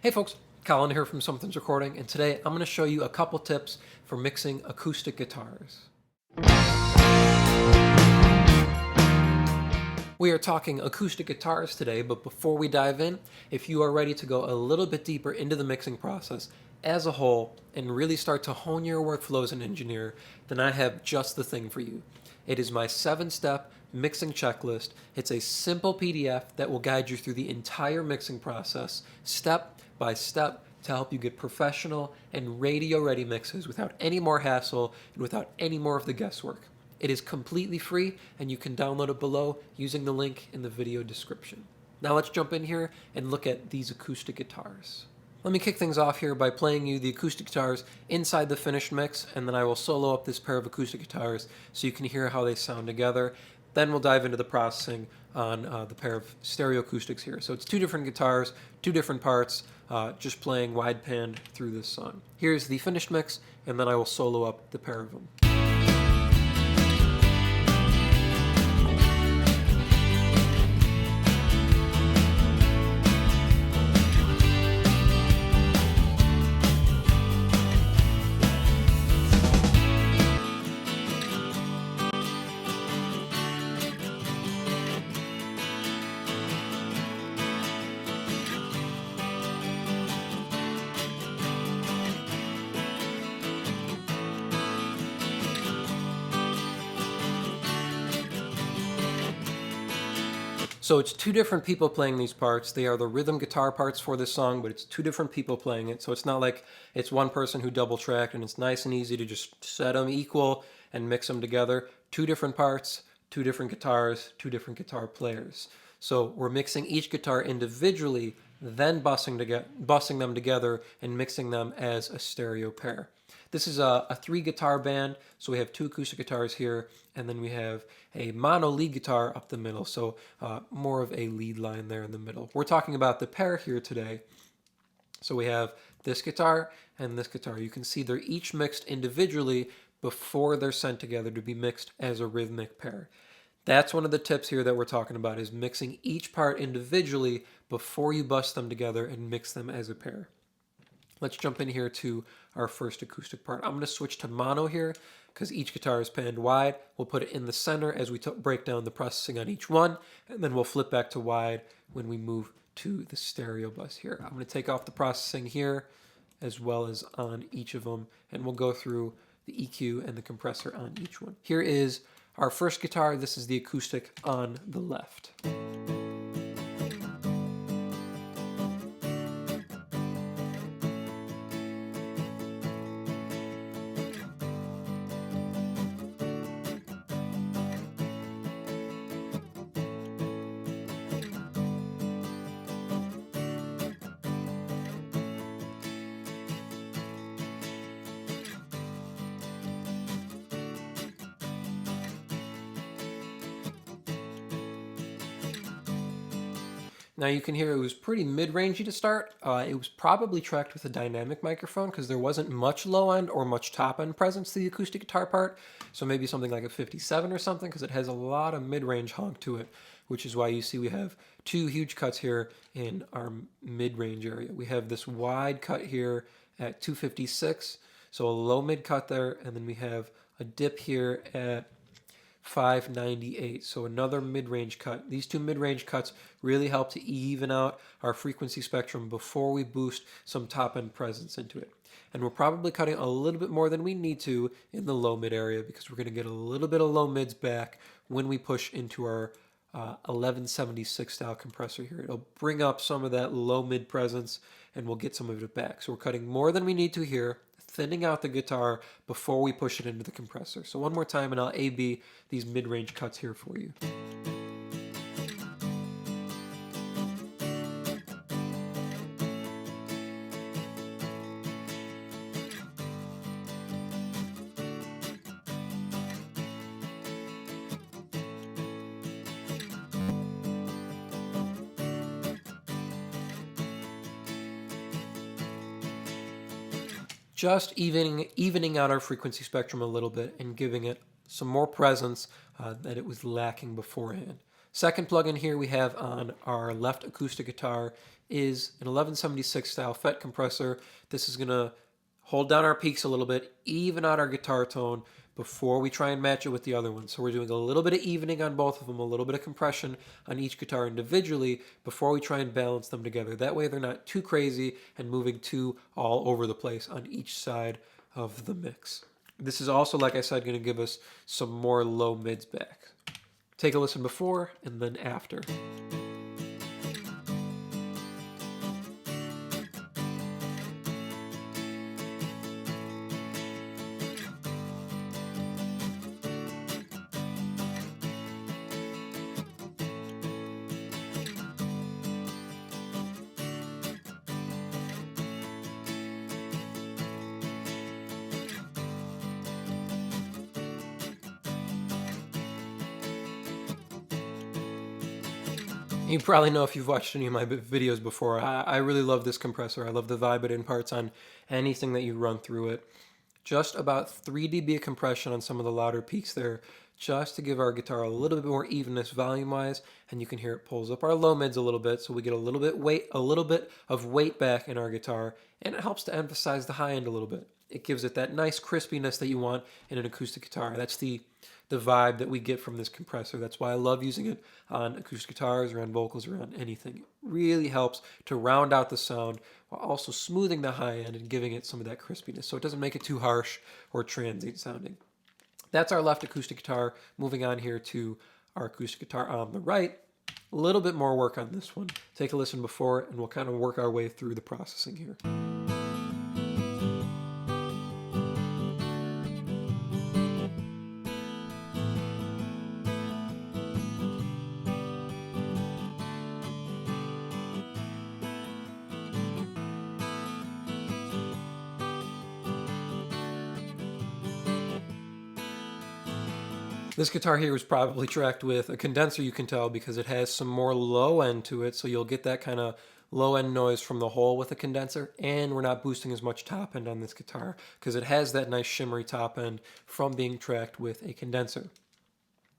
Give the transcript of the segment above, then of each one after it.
Hey folks, Colin here from Sumthins Recording, and today I'm going to show you a couple tips for mixing acoustic guitars. We are talking acoustic guitars today, but before we dive in, if you are ready to go a little bit deeper into the mixing process as a whole and really start to hone your workflow as an engineer, then I have just the thing for you. It is my 7-step mixing checklist. It's a simple PDF that will guide you through the entire mixing process, step by step, to help you get professional and radio-ready mixes without any more hassle and without any more of the guesswork. It is completely free, and you can download it below using the link in the video description. Now let's jump in here and look at these acoustic guitars. Let me kick things off here by playing you the acoustic guitars inside the finished mix, and then I will solo up this pair of acoustic guitars so you can hear how they sound together. Then we'll dive into the processing on the pair of stereo acoustics here. So it's two different guitars, two different parts, just playing wide panned through this song. Here's the finished mix, and then I will solo up the pair of them. So it's two different people playing these parts. They are the rhythm guitar parts for this song, but it's two different people playing it. So it's not like it's one person who double tracked and it's nice and easy to just set them equal and mix them together. Two different parts, two different guitars, two different guitar players. So we're mixing each guitar individually, then bussing them together and mixing them as a stereo pair. This is a 3-guitar band, so we have 2 acoustic guitars here, and then we have a mono lead guitar up the middle, so more of a lead line there in the middle. We're talking about the pair here today. So we have this guitar and this guitar. You can see they're each mixed individually before they're sent together to be mixed as a rhythmic pair. That's one of the tips here that we're talking about, is mixing each part individually before you bust them together and mix them as a pair. Let's jump in here to our first acoustic part. I'm going to switch to mono here because each guitar is panned wide. We'll put it in the center as we break down the processing on each one, and then we'll flip back to wide when we move to the stereo bus here. I'm going to take off the processing here as well as on each of them, and we'll go through the EQ and the compressor on each one. Here is our first guitar. This is the acoustic on the left. Now you can hear it was pretty mid-rangey to start. It was probably tracked with a dynamic microphone because there wasn't much low-end or much top-end presence to the acoustic guitar part. So maybe something like a 57 or something, because it has a lot of mid-range honk to it, which is why you see we have 2 huge cuts here in our mid-range area. We have this wide cut here at 256, so a low-mid cut there, and then we have a dip here at 598, so another mid-range cut. These 2 mid-range cuts really help to even out our frequency spectrum before we boost some top-end presence into it. And we're probably cutting a little bit more than we need to in the low-mid area because we're going to get a little bit of low-mids back when we push into our 1176 style compressor here. It'll bring up some of that low-mid presence and we'll get some of it back. So we're cutting more than we need to here, thinning out the guitar before we push it into the compressor. So one more time and I'll A-B these mid-range cuts here for you. Just evening out our frequency spectrum a little bit and giving it some more presence that it was lacking beforehand. Second plugin here we have on our left acoustic guitar is an 1176 style FET compressor. This is going to hold down our peaks a little bit, even out our guitar tone before we try and match it with the other one. So we're doing a little bit of evening on both of them, a little bit of compression on each guitar individually before we try and balance them together. That way they're not too crazy and moving too all over the place on each side of the mix. This is also, like I said, going to give us some more low mids back. Take a listen before and then after. You probably know if you've watched any of my videos before, I really love this compressor. I love the vibe it imparts on anything that you run through it. Just about 3 dB of compression on some of the louder peaks there, just to give our guitar a little bit more evenness volume-wise, and you can hear it pulls up our low mids a little bit, so we get a little bit of weight back in our guitar, and it helps to emphasize the high end a little bit. It gives it that nice crispiness that you want in an acoustic guitar. That's the vibe that we get from this compressor. That's why I love using it on acoustic guitars or on vocals or on anything. It really helps to round out the sound while also smoothing the high end and giving it some of that crispiness, so it doesn't make it too harsh or transient sounding. That's our left acoustic guitar. Moving on here to our acoustic guitar on the right. A little bit more work on this one. Take a listen before and we'll kind of work our way through the processing here. This guitar here was probably tracked with a condenser, you can tell, because it has some more low end to it, so you'll get that kind of low end noise from the hole with a condenser, and we're not boosting as much top end on this guitar because it has that nice shimmery top end from being tracked with a condenser.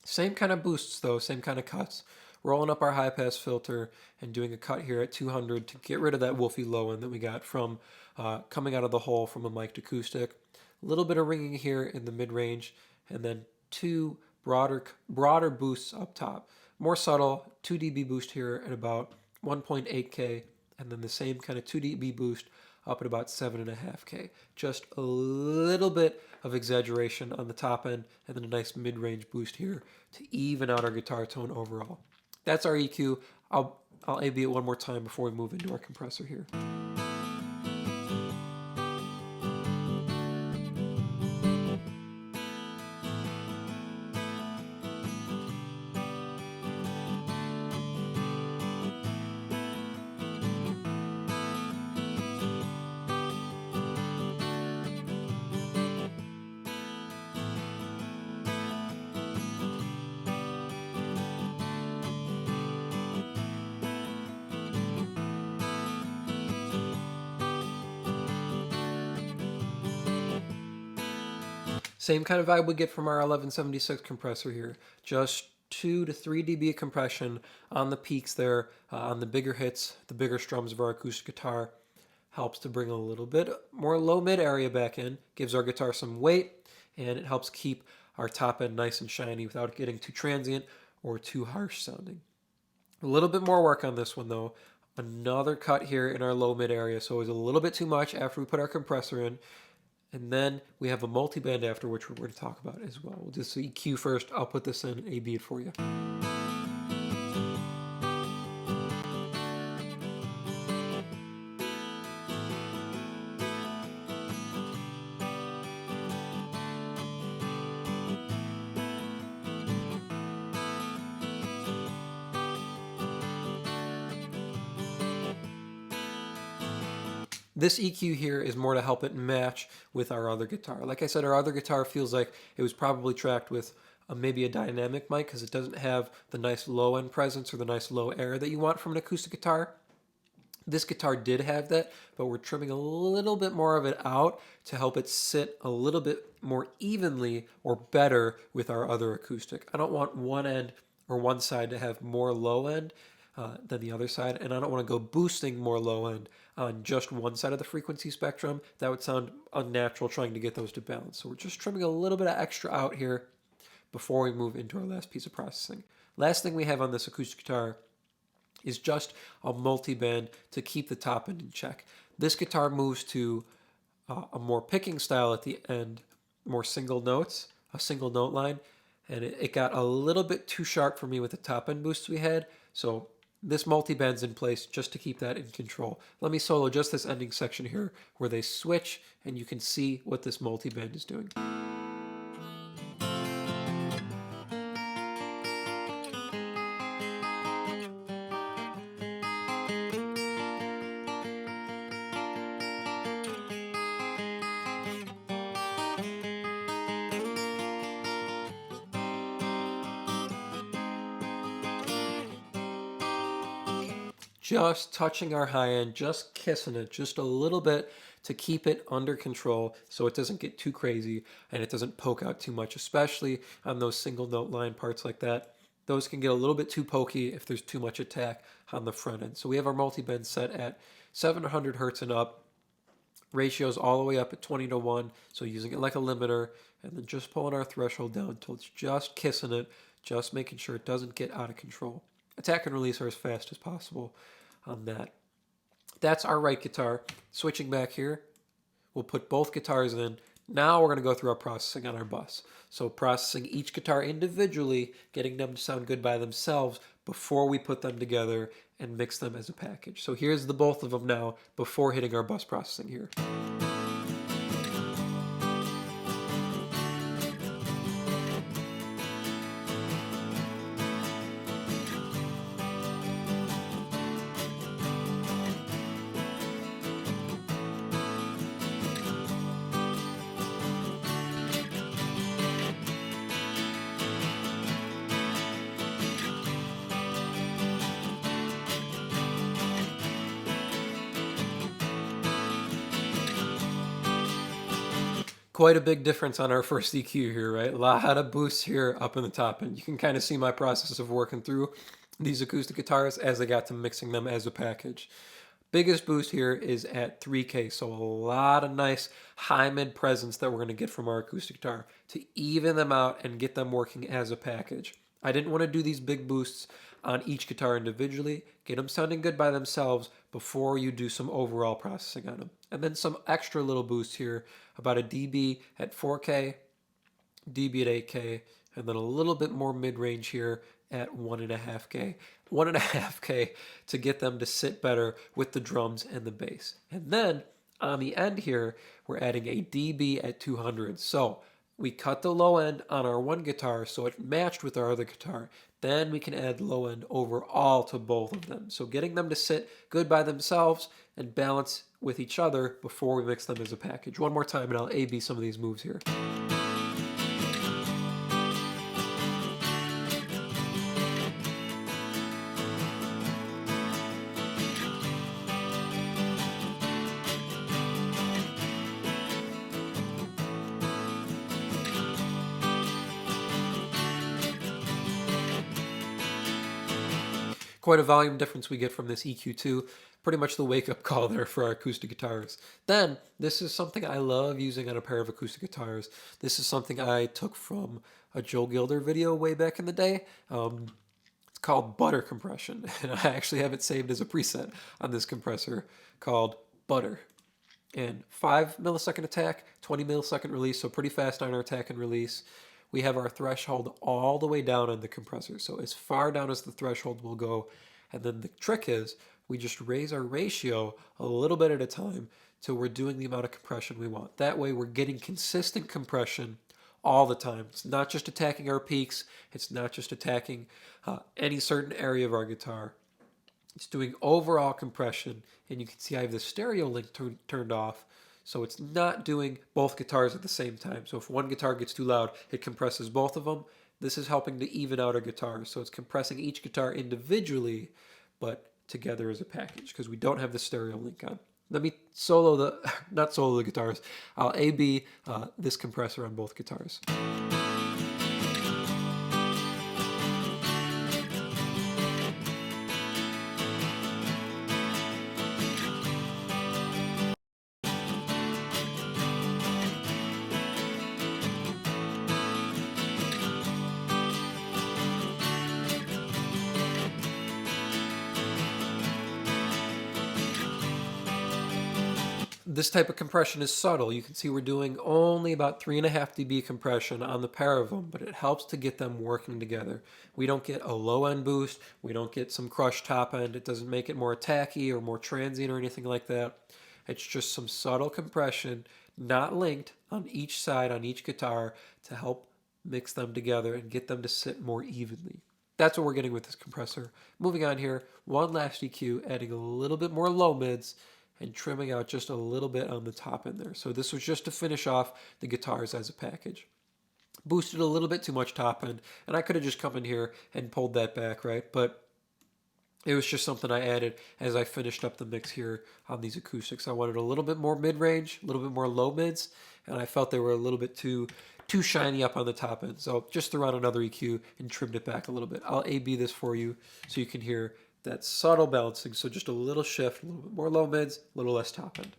Same kind of boosts though, same kind of cuts. Rolling up our high pass filter and doing a cut here at 200 to get rid of that woofy low end that we got from coming out of the hole from a mic'd acoustic. A little bit of ringing here in the mid range, and then 2 broader boosts up top. More subtle, 2 dB boost here at about 1.8K, and then the same kind of 2 dB boost up at about 7.5K. Just a little bit of exaggeration on the top end, and then a nice mid-range boost here to even out our guitar tone overall. That's our EQ. I'll A-B it one more time before we move into our compressor here. Same kind of vibe we get from our 1176 compressor here. Just 2 to 3 dB of compression on the peaks there, on the bigger hits, the bigger strums of our acoustic guitar. Helps to bring a little bit more low mid area back in, gives our guitar some weight, and it helps keep our top end nice and shiny without getting too transient or too harsh sounding. A little bit more work on this one though. Another cut here in our low mid area, so it was a little bit too much after we put our compressor in. And then we have a multi-band after, which we're going to talk about as well. We'll just EQ first. I'll put this in A-B it for you. This EQ here is more to help it match with our other guitar. Like I said, our other guitar feels like it was probably tracked with maybe a dynamic mic because it doesn't have the nice low end presence or the nice low air that you want from an acoustic guitar. This guitar did have that, but we're trimming a little bit more of it out to help it sit a little bit more evenly or better with our other acoustic. I don't want one end or one side to have more low end than the other side, and I don't want to go boosting more low end on just one side of the frequency spectrum. That would sound unnatural trying to get those to balance. So we're just trimming a little bit of extra out here before we move into our last piece of processing. Last thing we have on this acoustic guitar is just a multi-band to keep the top end in check. This guitar moves to a more picking style at the end, more single notes, a single note line, and it got a little bit too sharp for me with the top end boosts we had, so this multi-band's in place just to keep that in control. Let me solo just this ending section here where they switch and you can see what this multi-band is doing. Just touching our high end, just kissing it just a little bit to keep it under control so it doesn't get too crazy and it doesn't poke out too much, especially on those single note line parts like that. Those can get a little bit too pokey if there's too much attack on the front end. So we have our multi-bend set at 700 hertz and up, ratios all the way up at 20:1, so using it like a limiter, and then just pulling our threshold down until it's just kissing it, just making sure it doesn't get out of control. Attack and release are as fast as possible on that. That's our right guitar. Switching back here, we'll put both guitars in. Now we're going to go through our processing on our bus. So processing each guitar individually, getting them to sound good by themselves before we put them together and mix them as a package. So here's the both of them now before hitting our bus processing here. Quite a big difference on our first EQ here, right? A lot of boosts here up in the top, and you can kind of see my process of working through these acoustic guitars as I got to mixing them as a package. Biggest boost here is at 3K, so a lot of nice high mid presence that we're going to get from our acoustic guitar to even them out and get them working as a package. I didn't want to do these big boosts on each guitar individually, get them sounding good by themselves before you do some overall processing on them. And then some extra little boosts here, about a dB at 4K, dB at 8K, and then a little bit more mid-range here at 1.5K. 1.5K to get them to sit better with the drums and the bass. And then on the end here, we're adding a dB at 200. So we cut the low end on our one guitar so it matched with our other guitar. Then we can add low end overall to both of them. So getting them to sit good by themselves and balance with each other before we mix them as a package. One more time and I'll A-B some of these moves here. Quite a volume difference we get from this EQ2. Pretty much the wake-up call there for our acoustic guitars. Then, this is something I love using on a pair of acoustic guitars. This is something I took from a Joe Gilder video way back in the day. It's called butter compression, and I actually have it saved as a preset on this compressor called butter. And 5 millisecond attack, 20 millisecond release, so pretty fast on our attack and release. We have our threshold all the way down on the compressor, so as far down as the threshold will go. And then the trick is we just raise our ratio a little bit at a time till we're doing the amount of compression we want. That way we're getting consistent compression all the time. It's not just attacking our peaks. It's not just attacking any certain area of our guitar. It's doing overall compression, and you can see I have the stereo link turned off. So it's not doing both guitars at the same time. So if one guitar gets too loud, it compresses both of them. This is helping to even out our guitars. So it's compressing each guitar individually, but together as a package because we don't have the stereo link on. Let me not solo the guitars. I'll A-B this compressor on both guitars. This type of compression is subtle. You can see we're doing only about 3.5 dB compression on the pair of them, but it helps to get them working together. We don't get a low end boost. We don't get some crushed top end. It doesn't make it more tacky or more transient or anything like that. It's just some subtle compression, not linked, on each side, on each guitar, to help mix them together and get them to sit more evenly. That's what we're getting with this compressor. Moving on here, one last EQ, adding a little bit more low mids, and trimming out just a little bit on the top end there. So this was just to finish off the guitars as a package. Boosted a little bit too much top end, and I could have just come in here and pulled that back, right? But it was just something I added as I finished up the mix here on these acoustics. I wanted a little bit more mid-range, a little bit more low mids, and I felt they were a little bit too shiny up on the top end. So just threw on another EQ and trimmed it back a little bit. I'll A-B this for you so you can hear that subtle balancing. So just a little shift, a little bit more low mids, a little less top end.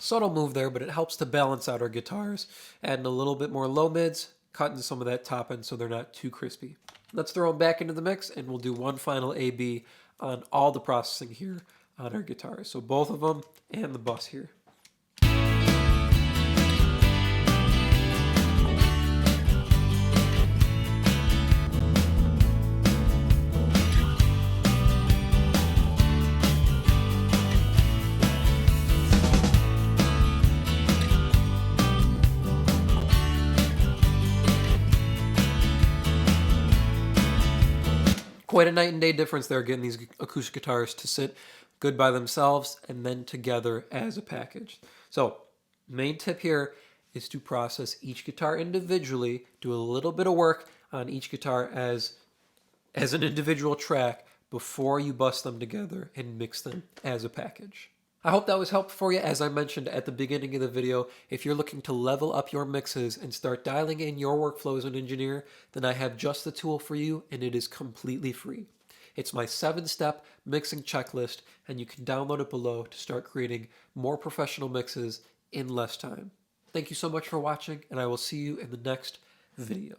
Subtle move there, but it helps to balance out our guitars. Adding a little bit more low mids, cutting some of that top end so they're not too crispy. Let's throw them back into the mix and we'll do one final A-B on all the processing here on our guitars. So both of them and the bus here. Quite a night and day difference there, getting these acoustic guitars to sit good by themselves and then together as a package. So, main tip here is to process each guitar individually, do a little bit of work on each guitar as an individual track before you bust them together and mix them as a package. I hope that was helpful for you. As I mentioned at the beginning of the video, if you're looking to level up your mixes and start dialing in your workflow as an engineer, then I have just the tool for you, and it is completely free. It's my 7-step mixing checklist, and you can download it below to start creating more professional mixes in less time. Thank you so much for watching, and I will see you in the next video.